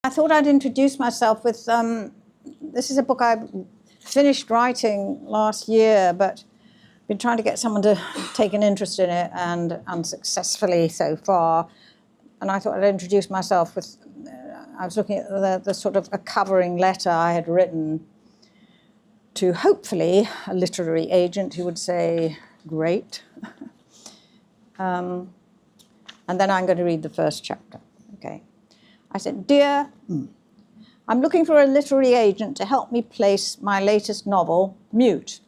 I thought I'd introduce myself with, this is a book I finished writing last year, but been trying to get someone to take an interest in it, and unsuccessfully so far. And I thought I'd introduce myself with, I was looking at the sort of a covering letter I had written to hopefully a literary agent who would say, great. And then I'm going to read the first chapter, okay. I said, Dear, I'm looking for a literary agent to help me place my latest novel, Mute.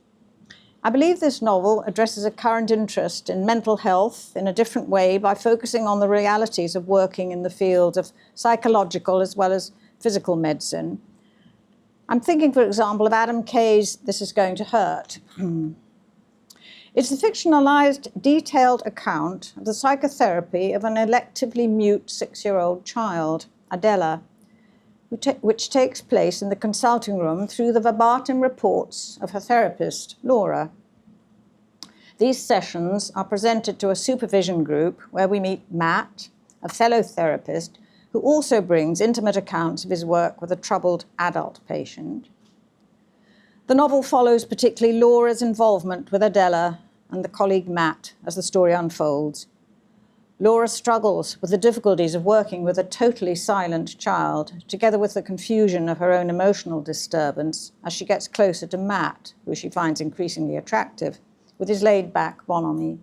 I believe this novel addresses a current interest in mental health in a different way by focusing on the realities of working in the field of psychological as well as physical medicine. I'm thinking, for example, of Adam Kay's This Is Going to Hurt. It's a fictionalised, detailed account of the psychotherapy of an electively mute 6-year-old child, Adella, which takes place in the consulting room through the verbatim reports of her therapist, Laura. These sessions are presented to a supervision group where we meet Matt, a fellow therapist, who also brings intimate accounts of his work with a troubled adult patient. The novel follows particularly Laura's involvement with Adella and the colleague Matt as the story unfolds. Laura struggles with the difficulties of working with a totally silent child, together with the confusion of her own emotional disturbance as she gets closer to Matt, who she finds increasingly attractive, with his laid-back bonhomie.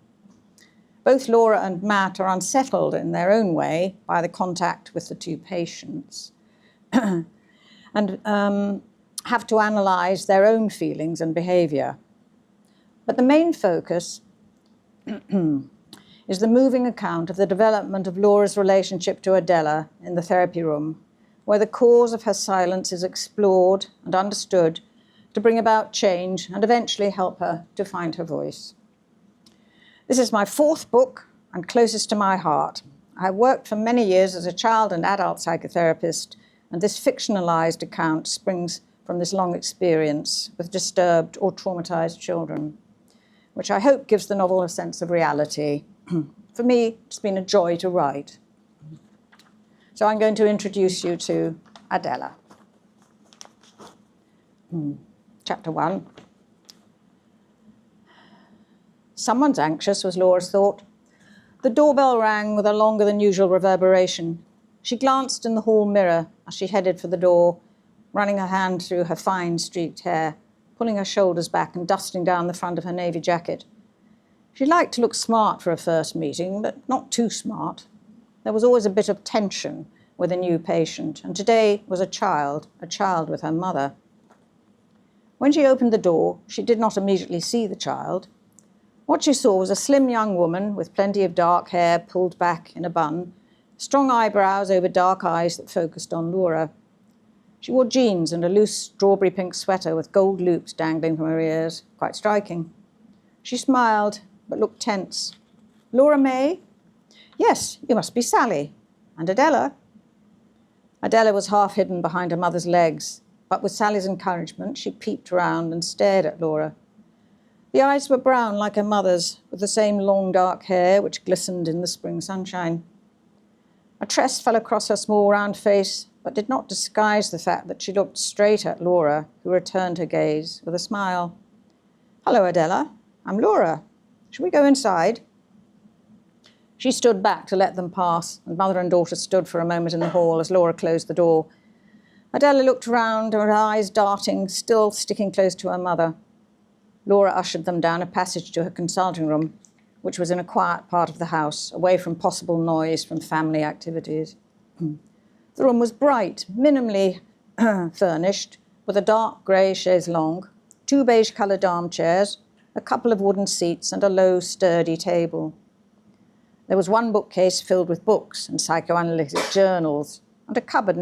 Both Laura and Matt are unsettled in their own way by the contact with the two patients and have to analyse their own feelings and behaviour. But the main focus is the moving account of the development of Laura's relationship to Adella in the therapy room, where the cause of her silence is explored and understood to bring about change and eventually help her to find her voice. This is my fourth book and closest to my heart. I worked for many years as a child and adult psychotherapist, and this fictionalised account springs from this long experience with disturbed or traumatised children, which I hope gives the novel a sense of reality. For me, it's been a joy to write. So I'm going to introduce you to Adella. Chapter 1. Someone's anxious, was Laura's thought. The doorbell rang with a longer than usual reverberation. She glanced in the hall mirror as she headed for the door, running her hand through her fine streaked hair, pulling her shoulders back and dusting down the front of her navy jacket. She liked to look smart for a first meeting, but not too smart. There was always a bit of tension with a new patient, and today was a child with her mother. When she opened the door, she did not immediately see the child. What she saw was a slim young woman with plenty of dark hair pulled back in a bun, strong eyebrows over dark eyes that focused on Laura. She wore jeans and a loose strawberry pink sweater with gold loops dangling from her ears, quite striking. She smiled, but looked tense. Laura May? Yes, you must be Sally. And Adella? Adella was half hidden behind her mother's legs, but with Sally's encouragement, she peeped round and stared at Laura. The eyes were brown like her mother's, with the same long dark hair which glistened in the spring sunshine. A tress fell across her small round face, but did not disguise the fact that she looked straight at Laura, who returned her gaze with a smile. Hello, Adella. I'm Laura. Shall we go inside? She stood back to let them pass, and mother and daughter stood for a moment in the hall as Laura closed the door. Adella looked round, her eyes darting, still sticking close to her mother. Laura ushered them down a passage to her consulting room, which was in a quiet part of the house, away from possible noise from family activities. The room was bright, minimally furnished, with a dark grey chaise longue, 2 beige-coloured armchairs, a couple of wooden seats and a low, sturdy table. There was one bookcase filled with books and psychoanalytic journals, and a cupboard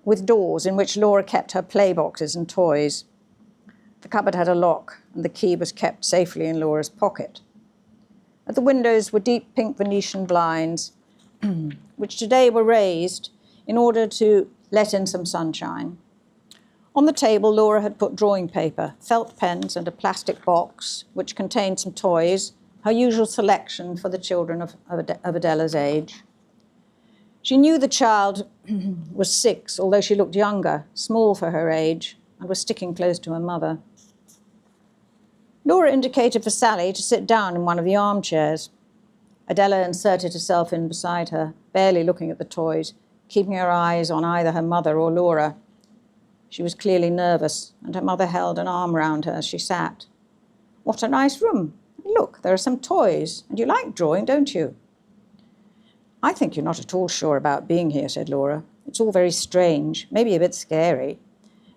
with doors in which Laura kept her play boxes and toys. The cupboard had a lock, and the key was kept safely in Laura's pocket. At the windows were deep pink Venetian blinds, which today were raised in order to let in some sunshine. On the table, Laura had put drawing paper, felt pens, and a plastic box, which contained some toys, her usual selection for the children of Adella's age. She knew the child was 6, although she looked younger, small for her age, and was sticking close to her mother. Laura indicated for Sally to sit down in one of the armchairs. Adella inserted herself in beside her, barely looking at the toys, keeping her eyes on either her mother or Laura. She was clearly nervous, and her mother held an arm round her as she sat. "What a nice room. Look, there are some toys, and you like drawing, don't you?" "I think you're not at all sure about being here," said Laura. "It's all very strange, maybe a bit scary.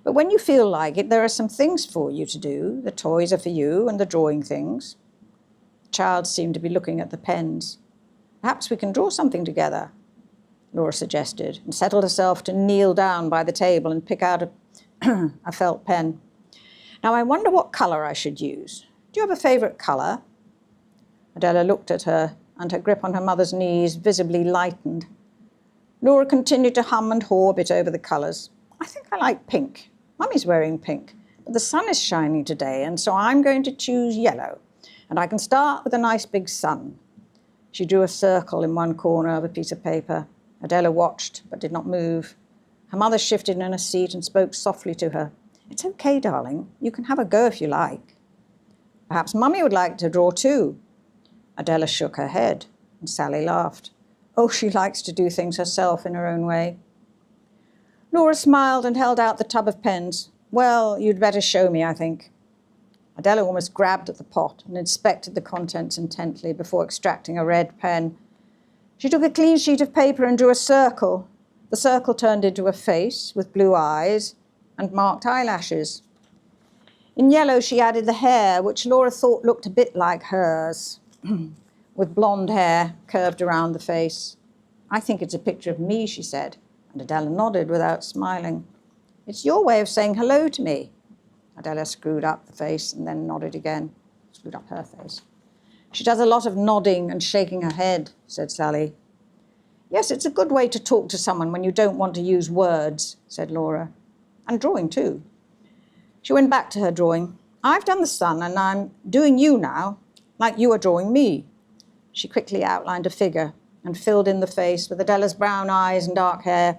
But when you feel like it, there are some things for you to do. The toys are for you, and the drawing things." The child seemed to be looking at the pens. "Perhaps we can draw something together," Laura suggested, and settled herself to kneel down by the table and pick out a felt pen. "Now, I wonder what colour I should use. Do you have a favourite colour?" Adella looked at her, and her grip on her mother's knees visibly lightened. Laura continued to hum and haw a bit over the colours. "I think I like pink. Mummy's wearing pink, but the sun is shining today, and so I'm going to choose yellow. And I can start with a nice big sun." She drew a circle in one corner of a piece of paper. Adella watched, but did not move. Her mother shifted in her seat and spoke softly to her. "It's okay, darling. You can have a go if you like." "Perhaps Mummy would like to draw too." Adella shook her head, and Sally laughed. "Oh, she likes to do things herself in her own way." Laura smiled and held out the tub of pens. "Well, you'd better show me, I think." Adella almost grabbed at the pot and inspected the contents intently before extracting a red pen. She took a clean sheet of paper and drew a circle. The circle turned into a face with blue eyes and marked eyelashes. In yellow, she added the hair, which Laura thought looked a bit like hers, with blonde hair curved around the face. "I think it's a picture of me," she said, and Adella nodded without smiling. "It's your way of saying hello to me." Adella screwed up the face and then nodded again, screwed up her face. "She does a lot of nodding and shaking her head," said Sally. "Yes, it's a good way to talk to someone when you don't want to use words," said Laura. "And drawing too." She went back to her drawing. "I've done the sun and I'm doing you now, like you are drawing me." She quickly outlined a figure and filled in the face with Adella's brown eyes and dark hair.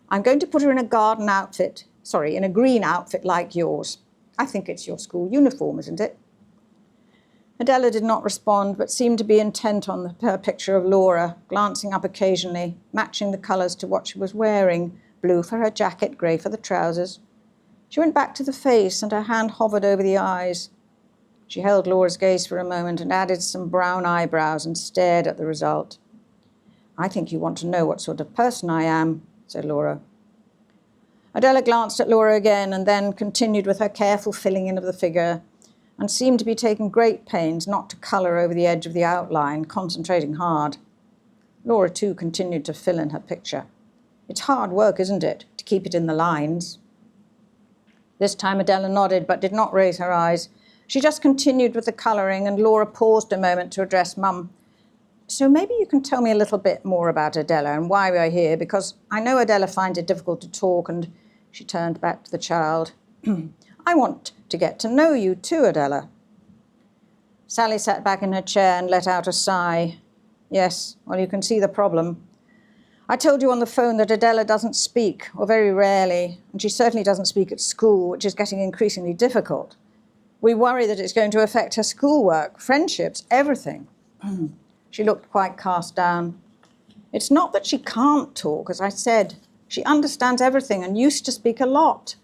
"I'm going to put her in a in a green outfit like yours. I think it's your school uniform, isn't it?" Adella did not respond, but seemed to be intent on her picture of Laura, glancing up occasionally, matching the colours to what she was wearing, blue for her jacket, grey for the trousers. She went back to the face, and her hand hovered over the eyes. She held Laura's gaze for a moment and added some brown eyebrows and stared at the result. "I think you want to know what sort of person I am," said Laura. Adella glanced at Laura again and then continued with her careful filling in of the figure and seemed to be taking great pains not to colour over the edge of the outline, concentrating hard. Laura, too, continued to fill in her picture. "It's hard work, isn't it, to keep it in the lines?" This time Adella nodded but did not raise her eyes. She just continued with the colouring, and Laura paused a moment to address Mum. "So maybe you can tell me a little bit more about Adella and why we're here, because I know Adella finds it difficult to talk," and she turned back to the child. "I want to get to know you too, Adella." Sally sat back in her chair and let out a sigh. "Yes, well, you can see the problem. I told you on the phone that Adella doesn't speak, or very rarely, and she certainly doesn't speak at school, which is getting increasingly difficult. We worry that it's going to affect her schoolwork, friendships, everything." She looked quite cast down. "It's not that she can't talk, as I said. She understands everything and used to speak a lot.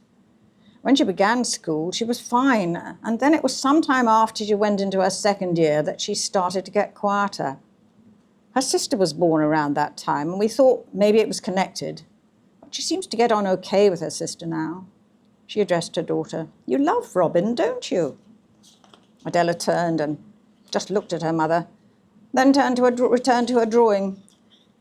When she began school, she was fine, and then it was some time after she went into her second year that she started to get quieter. Her sister was born around that time, and we thought maybe it was connected. But she seems to get on okay with her sister now." She addressed her daughter. "You love Robin, don't you?" Adella turned and just looked at her mother, then returned to her drawing.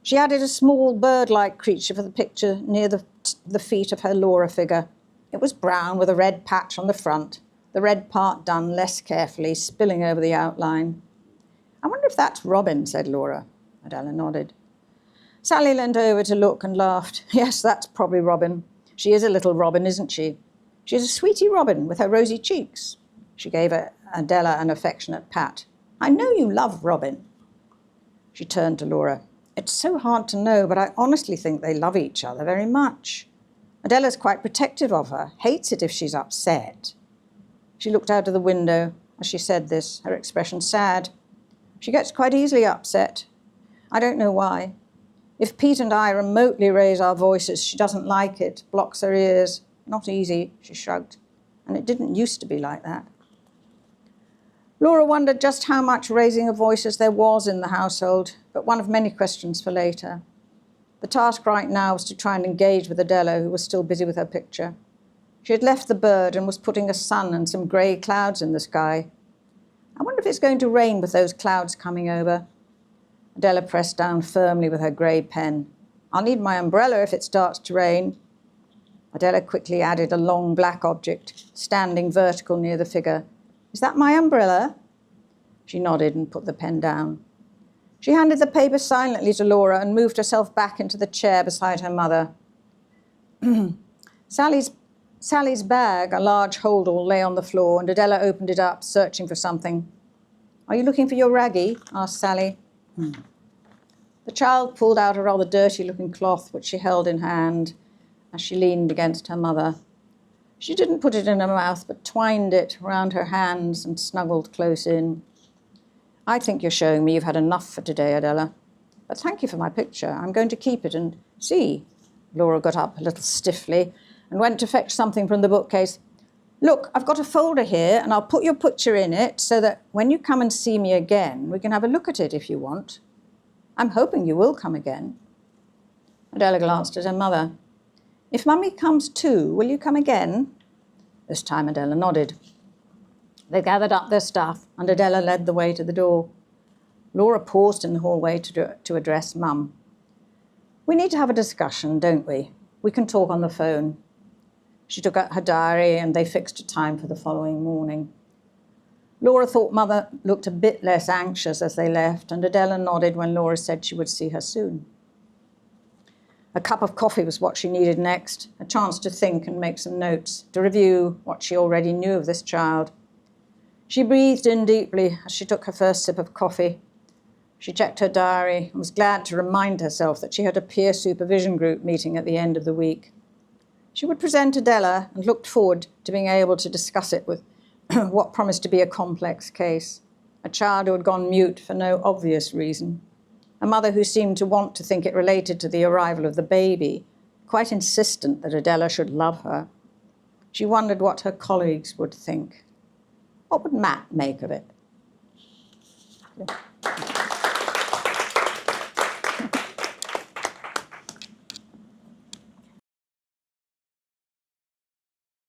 She added a small bird-like creature for the picture near the feet of her Laura figure. It was brown with a red patch on the front, the red part done less carefully, spilling over the outline. "I wonder if that's Robin," said Laura. Adella nodded. Sally leaned over to look and laughed. "Yes, that's probably Robin. She is a little Robin, isn't she? She's a sweetie Robin with her rosy cheeks." She gave Adella an affectionate pat. "I know you love Robin." She turned to Laura. It's so hard to know, but I honestly think they love each other very much. Adella's quite protective of her, hates it if she's upset. She looked out of the window as she said this, her expression sad. She gets quite easily upset. I don't know why. If Pete and I remotely raise our voices, she doesn't like it, blocks her ears. Not easy, she shrugged. And it didn't used to be like that. Laura wondered just how much raising of voices there was in the household, but one of many questions for later. The task right now was to try and engage with Adella, who was still busy with her picture. She had left the bird and was putting a sun and some grey clouds in the sky. I wonder if it's going to rain with those clouds coming over. Adella pressed down firmly with her grey pen. I'll need my umbrella if it starts to rain. Adella quickly added a long black object, standing vertical near the figure. Is that my umbrella? She nodded and put the pen down. She handed the paper silently to Laura and moved herself back into the chair beside her mother. Sally's bag, a large holdall, lay on the floor, and Adella opened it up, searching for something. Are you looking for your raggie? Asked Sally. The child pulled out a rather dirty-looking cloth, which she held in her hand as she leaned against her mother. She didn't put it in her mouth, but twined it round her hands and snuggled close in. I think you're showing me you've had enough for today, Adella. But thank you for my picture. I'm going to keep it and see. Laura got up a little stiffly and went to fetch something from the bookcase. Look, I've got a folder here, and I'll put your picture in it so that when you come and see me again, we can have a look at it if you want. I'm hoping you will come again. Adella glanced at her mother. If Mummy comes too, will you come again? This time Adella nodded. They gathered up their stuff, and Adella led the way to the door. Laura paused in the hallway to address Mum. We need to have a discussion, don't we? We can talk on the phone. She took out her diary, and they fixed a time for the following morning. Laura thought Mother looked a bit less anxious as they left, and Adella nodded when Laura said she would see her soon. A cup of coffee was what she needed next, a chance to think and make some notes, to review what she already knew of this child. She breathed in deeply as she took her first sip of coffee. She checked her diary and was glad to remind herself that she had a peer supervision group meeting at the end of the week. She would present Adella and looked forward to being able to discuss it with what promised to be a complex case, a child who had gone mute for no obvious reason, a mother who seemed to want to think it related to the arrival of the baby, quite insistent that Adella should love her. She wondered what her colleagues would think. What would Matt make of it? Yeah.